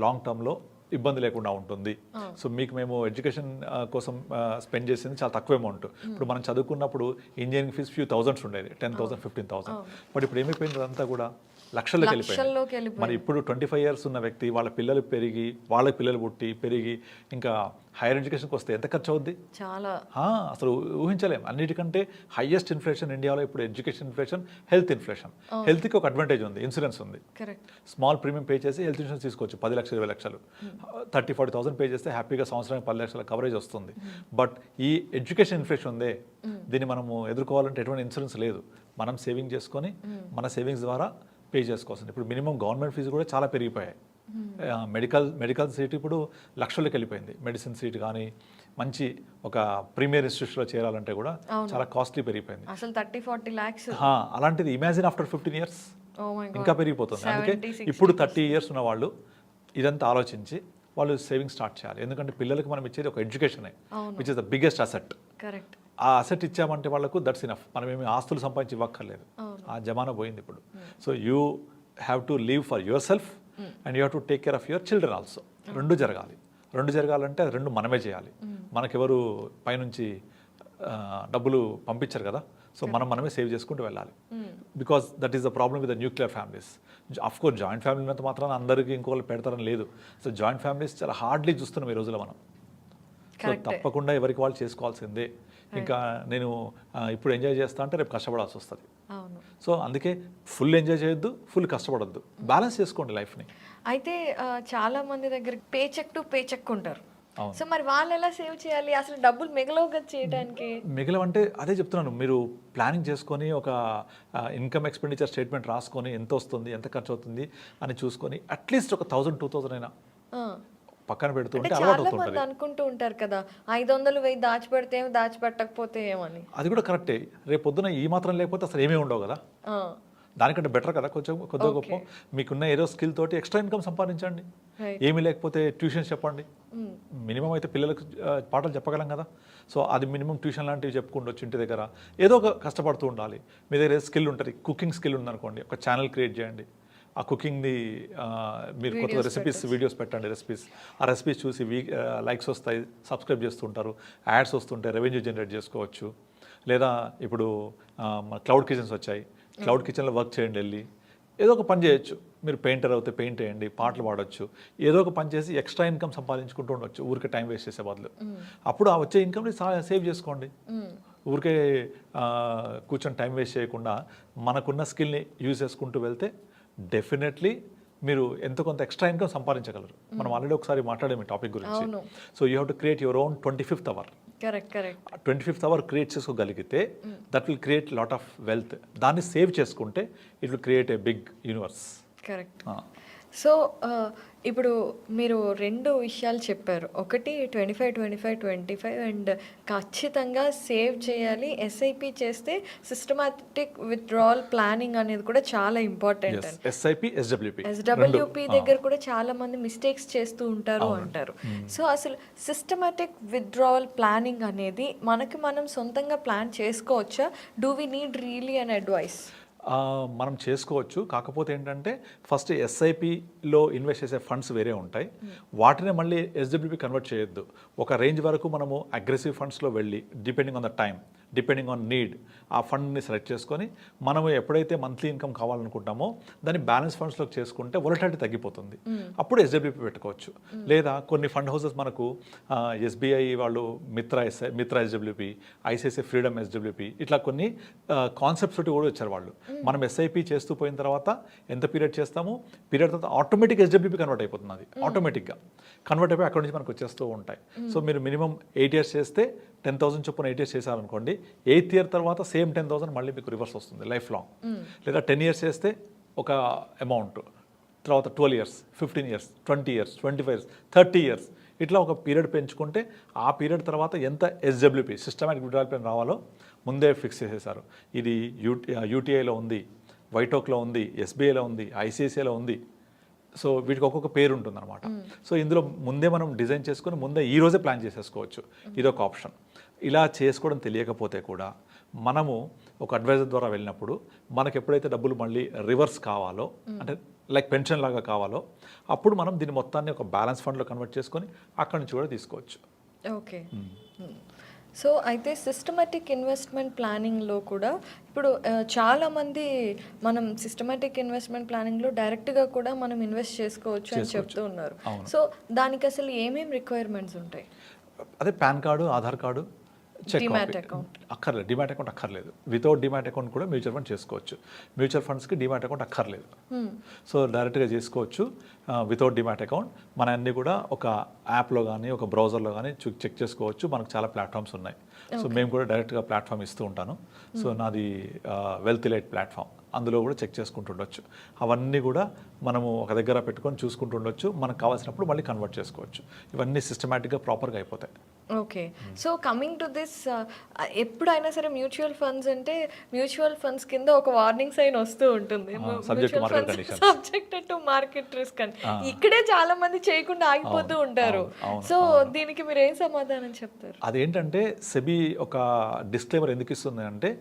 లాంగ్ టర్మ్లో ఇబ్బంది లేకుండా ఉంటుంది. సో మీకు మేము ఎడ్యుకేషన్ కోసం స్పెండ్ చేసింది చాలా తక్కువ అమౌంట్. ఇప్పుడు మనం చదువుకున్నప్పుడు ఇంజనీరింగ్ ఫీజు few thousands ఉండేది, 10,000 15,000. బట్ ఇప్పుడు ఏమైపోయింది అదంతా కూడా లక్షల్లోకి వెళ్ళిపోయింది. మరి ఇప్పుడు 25 years ఉన్న వ్యక్తి వాళ్ళ పిల్లలు పెరిగి వాళ్ళకి పిల్లలు పుట్టి పెరిగి ఇంకా హైయర్ ఎడ్యుకేషన్కి వస్తే ఎంత ఖర్చు అవుద్ది? చాలా. అసలు ఊహించలేం. అన్నిటికంటే హైయెస్ట్ ఇన్ఫ్లేషన్ ఇండియాలో ఇప్పుడు ఎడ్యుకేషన్ ఇన్ఫ్లేషన్, హెల్త్ ఇన్ఫ్లేషన్. హెల్త్కి ఒక అడ్వాంటేజ్ ఉంది, ఇన్సూరెన్స్ ఉంది. స్మాల్ ప్రీమియం పే చేసి హెల్త్ ఇన్సూరెన్స్ తీసుకోవచ్చు 10 లక్షలు 20 లక్షలు. 30-40,000 పే చేస్తే హ్యాపీగా సంవత్సరానికి 10 లక్షల కవరేజ్ వస్తుంది. బట్ ఈ ఎడ్యుకేషన్ ఇన్ఫ్లేషన్ ఉందే, దీన్ని మనము ఎదుర్కోవాలంటే ఎటువంటి ఇన్సూరెన్స్ లేదు. మనం సేవింగ్ చేసుకొని మన సేవింగ్స్ ద్వారా పే చేసుకోవాల్సింది. ఇప్పుడు మినిమం గవర్నమెంట్ ఫీజు కూడా చాలా పెరిగిపోయాయి. మెడికల్ సీట్ ఇప్పుడు లక్షల్లోకి వెళ్ళిపోయింది. మెడిసిన్ సీట్ కానీ మంచి ఒక ప్రీమియర్ ఇన్స్టిట్యూషన్లో చేరాలంటే కూడా చాలా కాస్ట్లీ పెరిగిపోయింది. అసలు 30-40 lakhs. అలాంటిది ఇమాజిన్ ఆఫ్టర్ 15 years ఇంకా పెరిగిపోతుంది. అందుకే ఇప్పుడు 30 years ఉన్న వాళ్ళు ఇదంతా ఆలోచించి వాళ్ళు సేవింగ్ స్టార్ట్ చేయాలి. ఎందుకంటే పిల్లలకి మనం ఇచ్చేది ఒక ఎడ్యుకేషనే, which is the biggest asset. Correct. ఆ అసెట్ ఇచ్చామంటే వాళ్ళకు దట్స్ ఇనఫ్. మనం ఏమి ఆస్తులు సంపాదించి ఇవ్వక్కర్లేదు, ఆ జమానా పోయింది ఇప్పుడు. So you have to live for your self and you have to take care of your children also. రెండు జరగాలంటే అది రెండు మనమే చేయాలి. మనకెవరు పైనుంచి డబ్బులు పంపించారు కదా. సో మనమే సేవ్ చేసుకుంటూ వెళ్ళాలి. Because that is the problem with the nuclear families. Of course joint family ఉన్నంత మాత్రం అందరికీ ఇంకోళ్ళు పెడతారని లేదు. సో జాయింట్ ఫ్యామిలీస్ చాలా హార్డ్లీ చూస్తున్నాం ఈ రోజుల్లో మనం. సో తప్పకుండా ఎవరికి వాళ్ళు చేసుకోవాల్సిందే. ఇంకా నేను ఇప్పుడు ఎంజాయ్ చేస్తా అంటే రేపు కష్టపడాల్సి వస్తుంది. సో అందుకే ఫుల్ ఎంజాయ్ చేయొద్దు, ఫుల్ కష్టపడొద్దు, బ్యాలెన్స్ చేసుకోండి లైఫ్ని. అయితే చాలా మంది దగ్గర paycheck to paycheck ఉంటారు. సో మరి వాళ్ళు ఎలా సేవ్ చేయాలి? అసలు డబ్బులు మిగలవు కదా చేయడానికి. మిగలవంటే అదే చెప్తున్నాను, మీరు ప్లానింగ్ చేసుకొని ఒక ఇన్కమ్ ఎక్స్పెండిచర్ స్టేట్మెంట్ రాసుకొని ఎంత వస్తుంది ఎంత ఖర్చు అవుతుంది అని చూసుకొని అట్లీస్ట్ ఒక 1,000-2,000 అయినా పక్కన పెడుతుంటే అలవాటు అవుతుంటుంది. అనుకుంటూ ఉంటారు కదా 500-1000 దాచిపెడితే దాచిపెట్టకపోతే ఏమని. అది కూడా కరెక్టే. రేపు పొద్దున ఈ మాత్రం లేకపోతే అసలు ఏమీ ఉండవు కదా. దానికంటే బెటర్ కదా కొంచెం కొద్దిగా గొప్ప మీకున్న ఏదో స్కిల్ తోటి ఎక్స్ట్రా ఇన్కమ్ సంపాదించండి. ఏమీ లేకపోతే ట్యూషన్స్ చెప్పండి. మినిమం అయితే పిల్లలకు పాటలు చెప్పగలం కదా. సో అది మినిమం ట్యూషన్ లాంటివి చెప్పుకుంటూ ఇంటి దగ్గర ఏదో ఒక కష్టపడుతూ ఉండాలి. మీ దగ్గర స్కిల్ ఉంటుంది, కుకింగ్ స్కిల్ ఉందనుకోండి, ఒక ఛానల్ క్రియేట్ చేయండి. ఆ కుకింగ్ది మీరు కొత్త రెసిపీస్ వీడియోస్ పెట్టండి. ఆ రెసిపీస్ చూసి లైక్స్ వస్తాయి, సబ్స్క్రైబ్ చేస్తుంటారు, యాడ్స్ వస్తుంటాయి, రెవెన్యూ జనరేట్ చేసుకోవచ్చు. లేదా ఇప్పుడు క్లౌడ్ కిచెన్స్ వచ్చాయి, క్లౌడ్ కిచెన్లో వర్క్ చేయండి. వెళ్ళి ఏదో ఒక పని చేయొచ్చు. మీరు పెయింటర్ అయితే పెయింట్ వేయండి, పాటలు పాడొచ్చు, ఏదో ఒక పని చేసి ఎక్స్ట్రా ఇన్కమ్ సంపాదించుకుంటూ ఉండొచ్చు ఊరికి టైం వేస్ట్ చేసే బదులు. అప్పుడు ఆ వచ్చే ఇన్కమ్ని సేవ్ చేసుకోండి. ఊరికే కూర్చొని టైం వేస్ట్ చేయకుండా మనకున్న స్కిల్ని యూజ్ చేసుకుంటూ వెళ్తే డెఫినెట్లీ మీరు ఎంతో కొంత ఎక్స్ట్రా ఇన్కమ్ సంపాదించగలరు. మనం ఆల్రెడీ ఒకసారి మాట్లాడాము ఈ టాపిక్ గురించి. So you have to create your own 25th hour. Correct 25th hour create చేసుకోగలిగితే that will create lot of wealth. దాన్ని సేవ్ చేసుకుంటే it will create a big universe. Correct. So ఇప్పుడు మీరు 2 విషయాలు చెప్పారు. ఒకటి 25 అండ్ ఖచ్చితంగా సేవ్ చేయాలి. ఎస్ఐపి చేస్తే సిస్టమాటిక్ విత్డ్రావల్ ప్లానింగ్ అనేది కూడా చాలా ఇంపార్టెంట్. ఎస్ఐపి ఎస్డబ్ల్యూపి దగ్గర కూడా చాలా మంది మిస్టేక్స్ చేస్తూ ఉంటారు అంటారు. సో అసలు సిస్టమాటిక్ విత్డ్రావల్ ప్లానింగ్ అనేది మనకి మనం సొంతంగా ప్లాన్ చేసుకోవచ్చా? Do we need really an advice? మనం చేసుకోవచ్చు. కాకపోతే ఏంటంటే ఫస్ట్ ఎస్ఐపిలో ఇన్వెస్ట్ చేసే ఫండ్స్ వేరే ఉంటాయి. వాటిని మళ్ళీ ఎస్డబ్ల్యూపి కన్వర్ట్ చేయొద్దు. ఒక రేంజ్ వరకు మనము అగ్రెసివ్ ఫండ్స్లో వెళ్ళి depending on the time, depending on need ఆ ఫండ్ని సెలెక్ట్ చేసుకొని మనము ఎప్పుడైతే మంత్లీ ఇన్కమ్ కావాలనుకుంటామో దాన్ని బ్యాలెన్స్ ఫండ్స్లోకి చేసుకుంటే వొలటిలిటీ తగ్గిపోతుంది. అప్పుడు ఎస్డబ్ల్యూపీ పెట్టుకోవచ్చు. లేదా కొన్ని ఫండ్ హౌసెస్ మనకు ఎస్బీఐ వాళ్ళు మిత్ర ఎస్డబ్ల్యూపీ, ఐసిఐసిఐ ఫ్రీడమ్ ఎస్డబ్ల్యూపీ ఇట్లా కొన్ని కాన్సెప్ట్స్ తోటి కూడా వచ్చారు వాళ్ళు. మనం ఎస్ఐపి చేస్తూ పోయిన తర్వాత ఎంత పీరియడ్ చేస్తామో పీరియడ్ తర్వాత ఆటోమేటిక్ ఎస్డబ్ల్యూపీ కన్వర్ట్ అయిపోతుంది. అది ఆటోమేటిక్గా కన్వర్ట్ అయిపోయి అక్కడ నుంచి మనకు వచ్చేస్తూ ఉంటాయి. సో మీరు మినిమం 8 years చేస్తే 10,000 చొప్పున 8 years చేశారనుకోండి, 8th year తర్వాత సేమ్ 10,000 మళ్ళీ మీకు రివర్స్ వస్తుంది లైఫ్ లాంగ్. లేదా 10 years చేస్తే ఒక అమౌంట్, తర్వాత 12 years, 15 years, 20 years, 25 years, 30 years ఇట్లా ఒక పీరియడ్ పెంచుకుంటే ఆ పీరియడ్ తర్వాత ఎంత ఎస్డబ్ల్యూపీ సిస్టమాటిక్ విత్డ్రావల్ ప్లాన్ రావాలో ముందే ఫిక్స్ చేసేసారు. ఇది యూటీఐలో ఉంది, వైటోక్లో ఉంది, ఎస్బీఐలో ఉంది, ఐసిఐసిఐలో ఉంది. సో వీటికి ఒక్కొక్క పేరు ఉంటుందన్నమాట. సో ఇందులో ముందే మనం డిజైన్ చేసుకొని ముందే ఈ రోజే ప్లాన్ చేసేసుకోవచ్చు. ఇదొక ఆప్షన్. ఇలా చేసుకోవడం తెలియకపోతే కూడా మనము ఒక అడ్వైజర్ ద్వారా వెళ్ళినప్పుడు మనకు ఎప్పుడైతే డబ్బులు మళ్ళీ రివర్స్ కావాలో, అంటే లైక్ పెన్షన్ లాగా కావాలో, అప్పుడు మనం దీన్ని మొత్తాన్ని ఒక బ్యాలెన్స్ ఫండ్లో కన్వర్ట్ చేసుకొని అక్కడి నుంచి కూడా తీసుకోవచ్చు. ఓకే. సో అయితే సిస్టమాటిక్ ఇన్వెస్ట్మెంట్ ప్లానింగ్లో కూడా ఇప్పుడు చాలామంది మనం సిస్టమాటిక్ ఇన్వెస్ట్మెంట్ ప్లానింగ్లో డైరెక్ట్గా కూడా మనం ఇన్వెస్ట్ చేసుకోవచ్చు అని చెప్తూ ఉన్నారు. సో దానికి అసలు ఏమేమి రిక్వైర్మెంట్స్ ఉంటాయి? అదే pan card, Aadhaar card, demat account అక్కర్లేదు. డిమాట్ అకౌంట్ అక్కర్లేదు. వితౌట్ డిమాట్ అకౌంట్ కూడా మ్యూచువల్ ఫండ్ చేసుకోవచ్చు. మ్యూచువల్ ఫండ్స్కి డిమాట్ అకౌంట్ అక్కర్లేదు. సో డైరెక్ట్గా చేసుకోవచ్చు వితౌట్ డిమాట్ అకౌంట్. మన అన్నీ కూడా ఒక యాప్లో కానీ ఒక బ్రౌజర్లో కానీ చెక్ చేసుకోవచ్చు. మనకు చాలా ప్లాట్ఫామ్స్ ఉన్నాయి. సో మేము కూడా డైరెక్ట్గా ప్లాట్ఫామ్ ఇస్తూ ఉంటాను. సో నాది వెల్త్ ఎలైట్ ప్లాట్ఫామ్, అందులో కూడా చెక్ చేసుకుంటుండొచ్చు. అవన్నీ కూడా మనము ఒక దగ్గర పెట్టుకొని చూసుకుంటుండొచ్చు. మనకు కావాల్సినప్పుడు మళ్ళీ కన్వర్ట్ చేసుకోవచ్చు. ఇవన్నీ సిస్టమేటిక్గా ప్రాపర్గా అయిపోతాయి. Okay. So coming to this, ఎప్పుడైనా సరే మ్యూచువల్ ఫండ్స్ అంటే మ్యూచువల్ ఫండ్స్ కింద ఒక వార్నింగ్ సైన్ వస్తూ ఉంటుంది, సబ్జెక్టెడ్ టు మార్కెట్ రిస్క్ అని. ఇక్కడే చాలా మంది చేయకుండా ఆగిపోతూ ఉంటారు. సో దీనికి మీరు ఏం సమాధానం చెప్తారు? అదేంటంటే సెబీ ఒక డిస్క్లైమర్ ఎందుకు ఇస్తుంది అంటే,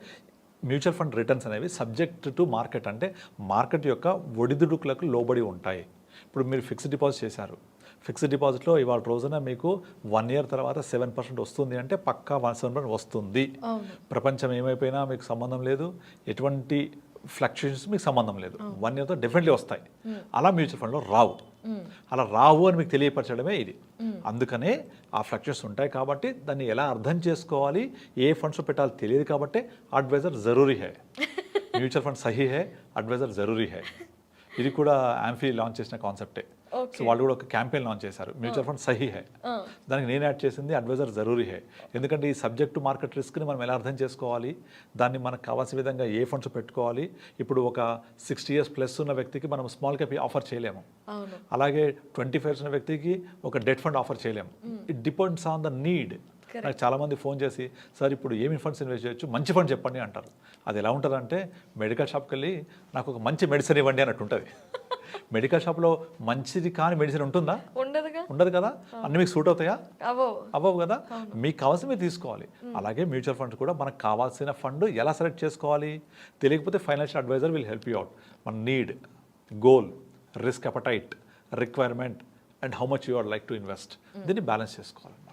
మ్యూచువల్ ఫండ్ రిటర్న్స్ అనేవి సబ్జెక్ట్ టు మార్కెట్, అంటే మార్కెట్ యొక్క ఒడిదుడుకులకు లోబడి ఉంటాయి. ఇప్పుడు మీరు ఫిక్స్డ్ డిపాజిట్ చేశారు. ఫిక్స్డ్ డిపాజిట్లో ఇవాళ రోజున మీకు 1 year తర్వాత 7% వస్తుంది అంటే పక్కా 7% వస్తుంది. ప్రపంచం ఏమైపోయినా మీకు సంబంధం లేదు, ఎటువంటి ఫ్లక్చుయేషన్స్ మీకు సంబంధం లేదు. 1 yearతో డెఫినెట్లీ వస్తాయి. అలా మ్యూచువల్ ఫండ్లో రావు. అలా రావు అని మీకు తెలియపరచడమే ఇది. అందుకనే ఆ ఫ్లక్చుయేషన్స్ ఉంటాయి కాబట్టి దాన్ని ఎలా అర్థం చేసుకోవాలి, ఏ ఫండ్స్లో పెట్టాలో తెలియదు కాబట్టి అడ్వైజర్ జరూరీ హై. మ్యూచువల్ ఫండ్ సహీ హై, అడ్వైజర్ జరూరీ హై. ఇది కూడా యాంఫీ లాంచ్ చేసిన కాన్సెప్టే. సో వాళ్ళు కూడా ఒక క్యాంపెయిన్ లాంచ్ చేశారు, మ్యూచువల్ ఫండ్ సహీ హై. దానికి నేను యాడ్ చేసింది అడ్వైజర్ జరూరీ హై. ఎందుకంటే ఈ సబ్జెక్ట్ టు మార్కెట్ రిస్క్ని మనం ఎలా అర్థం చేసుకోవాలి, దాన్ని మనకు కావాల్సిన విధంగా ఏ ఫండ్స్ పెట్టుకోవాలి. ఇప్పుడు ఒక 60 years ప్లస్ ఉన్న వ్యక్తికి మనం స్మాల్ క్యాప్ ఆఫర్ చేయలేము. అలాగే 25 years ఉన్న వ్యక్తికి ఒక డెట్ ఫండ్ ఆఫర్ చేయలేము. It depends on the need. నాకు చాలామంది ఫోన్ చేసి, సార్ ఇప్పుడు ఏమి ఫండ్స్ ఇన్వెస్ట్ చేయొచ్చు, మంచి ఫండ్ చెప్పండి అంటారు. అది ఎలా ఉంటుందంటే, మెడికల్ షాప్కి వెళ్ళి నాకు ఒక మంచి మెడిసిన్ ఇవ్వండి అన్నట్టు ఉంటుంది. మెడికల్ షాప్లో మంచిది కానీ మెడిసిన్ ఉంటుందా? ఉండదు కదా. అన్ని మీకు సూట్ అవుతాయా? అవ్వవు కదా. మీకు కావాల్సిన మీరు తీసుకోవాలి. అలాగే మ్యూచువల్ ఫండ్స్ కూడా మనకు కావాల్సిన ఫండ్ ఎలా సెలెక్ట్ చేసుకోవాలి తెలియకపోతే financial advisor will help you out. మన need, goal, risk appetite, requirement and how much you are like to invest, దీన్ని బ్యాలెన్స్ చేసుకోవాలన్నమాట.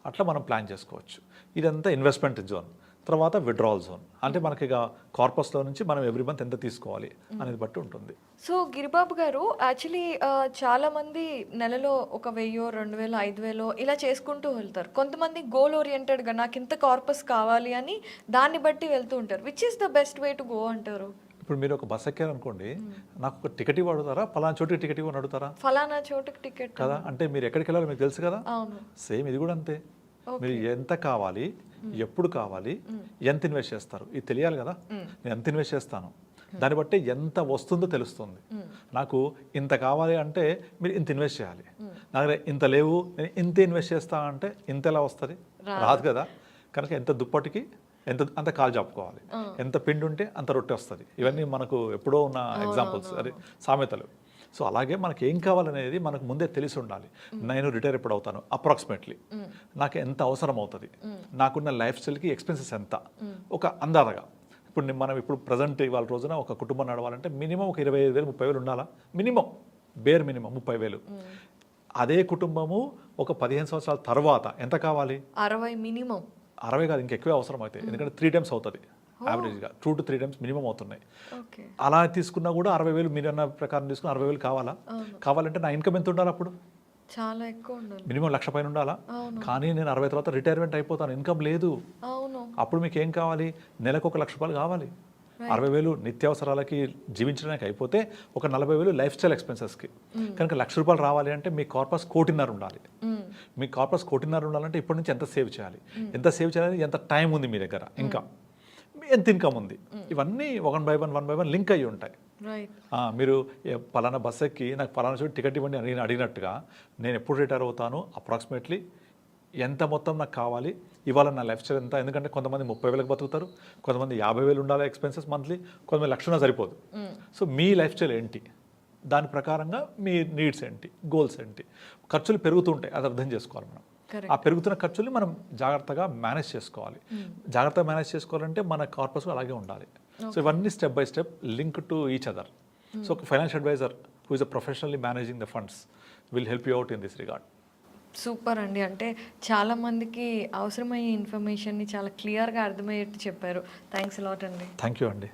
అట్లా మనం ప్లాన్ చేసుకోవచ్చు. ఇదంతా ఇన్వెస్ట్మెంట్ జోన్. తర్వాత విడ్రావల్ జోన్ అంటే మనకి ఇక కార్పస్లో నుంచి మనం ఎవ్రీ మంత్ ఎంత తీసుకోవాలి అనేది బట్టి ఉంటుంది. సో గిరిబాబు గారు యాక్చువల్లీ చాలా మంది నెలలో 1,000, 2,000, 5,000 ఇలా చేసుకుంటూ వెళ్తారు. కొంతమంది గోల్ ఓరియంటెడ్గా నాకు ఇంత కార్పస్ కావాలి అని దాన్ని బట్టి వెళ్తూ ఉంటారు. Which is the best way to go అంటారు? ఇప్పుడు మీరు ఒక బస్ ఎక్కారనుకోండి, నాకు ఒక టికెట్ ఇవ్వ అడుగుతారా, ఫలానా చోటుకి టికెట్ ఇవ్వని అడుగుతారా ఫలానా చోటుకి టికెట్ కదా? అంటే మీరు ఎక్కడికి వెళ్ళాలో మీకు తెలుసు కదా. అవును. సేమ్ ఇది కూడా అంతే. మీరు ఎంత కావాలి, ఎప్పుడు కావాలి, ఎంత ఇన్వెస్ట్ చేస్తారు ఇది తెలియాలి కదా. నేను ఎంత ఇన్వెస్ట్ చేస్తాను దాన్ని బట్టి ఎంత వస్తుందో తెలుస్తుంది. నాకు ఇంత కావాలి అంటే మీరు ఇంత ఇన్వెస్ట్ చేయాలి. నా దగ్గర ఇంత లేవు నేను ఇంత ఇన్వెస్ట్ చేస్తా అంటే ఇంత ఎలా వస్తుంది? రాదు కదా. కనుక ఎంత దుప్పటికి అంత కాలు చెప్పుకోవాలి, ఎంత పిండి ఉంటే అంత రొట్టె వస్తుంది. ఇవన్నీ మనకు ఎప్పుడో ఉన్న ఎగ్జాంపుల్స్, అదే సామెతలు. సో అలాగే మనకి ఏం కావాలనేది మనకు ముందే తెలిసి ఉండాలి. నేను రిటైర్ ఎప్పుడు అవుతాను, అప్రాక్సిమేట్లీ నాకు ఎంత అవసరం అవుతుంది, నాకున్న లైఫ్ స్టైల్కి ఎక్స్పెన్సెస్ ఎంత, ఒక అందాజగా. ఇప్పుడు మనం ఇప్పుడు ప్రజెంట్ ఇవాళ రోజున ఒక కుటుంబం నడవాలంటే మినిమం ఒక 25,000, 30,000 ఉండాలా మినిమం, బేర్ మినిమం 30,000. అదే కుటుంబము ఒక 15 సంవత్సరాల తర్వాత ఎంత కావాలి? 60 మినిమం. 60 కాదు, ఇంకెక్కువే అవసరం అవుతాయి. ఎందుకంటే 3 times అవుతుంది యావరేజ్గా, 2 to 3 times మినిమం అవుతున్నాయి. అలా తీసుకున్నా కూడా 60,000 మీరు అన్న ప్రకారం తీసుకున్న 60,000 కావాలా? కావాలంటే నా ఇన్కమ్ ఎంత ఉండాలి? అప్పుడు చాలా ఎక్కువ ఉండాలి, మినిమం 1,00,000 పైన ఉండాలా. కానీ నేను 60 తర్వాత రిటైర్మెంట్ అయిపోతాను, ఇన్కమ్ లేదు. అప్పుడు మీకు ఏం కావాలి? నెలకు ఒక 1,00,000 రూపాయలు కావాలి. 60,000 నిత్యావసరాలకి జీవించడానికి అయిపోతే ఒక 40,000 లైఫ్ స్టైల్ ఎక్స్పెన్సెస్కి. కనుక 1,00,000 రూపాయలు రావాలి అంటే మీ కార్పస్ 1,50,000 ఉండాలి. మీ కార్పస్ 1,50,000 ఉండాలంటే ఇప్పటి నుంచి ఎంత సేవ్ చేయాలి, ఎంత సేవ్ చేయాలి, ఎంత టైం ఉంది మీ దగ్గర, ఇంకా ఎంత ఇన్కమ్ ఉంది, ఇవన్నీ 1 by 1 లింక్ అయ్యి ఉంటాయి. మీరు పలానా బస్ ఎక్కి నాకు పలానా చోటు టికెట్ ఇవ్వండి అని అడిగినట్టుగా నేను ఎప్పుడు రిటైర్ అవుతాను, అప్రాక్సిమేట్లీ ఎంత మొత్తం నాకు కావాలి, ఇవాళ నా లైఫ్ స్టైల్ ఎంత. ఎందుకంటే కొంతమంది 30,000 బతుకుతారు, కొంతమంది 50,000 ఉండాలి ఎక్స్పెన్సెస్ మంత్లీ, కొంతమంది 1,00,000 సరిపోదు. సో మీ లైఫ్ స్టైల్ ఏంటి, దాని ప్రకారంగా మీ నీడ్స్ ఏంటి, గోల్స్ ఏంటి. ఖర్చులు పెరుగుతుంటాయి, అది అర్థం చేసుకోవాలి మనం. ఆ పెరుగుతున్న ఖర్చుల్ని మనం జాగ్రత్తగా మేనేజ్ చేసుకోవాలి. జాగ్రత్తగా మేనేజ్ చేసుకోవాలంటే మన కార్పస్ అలాగే ఉండాలి. సో ఇవన్నీ step by step link to each other. So ఒక financial advisor who is a professionally managing the funds will help you out in this regard. Super అండి. అంటే చాలామందికి అవసరమయ్యే ఇన్ఫర్మేషన్ని చాలా క్లియర్గా అర్థమయ్యేట్టు చెప్పారు. థ్యాంక్స్ అలాట్ అండి. థ్యాంక్ యూ అండి.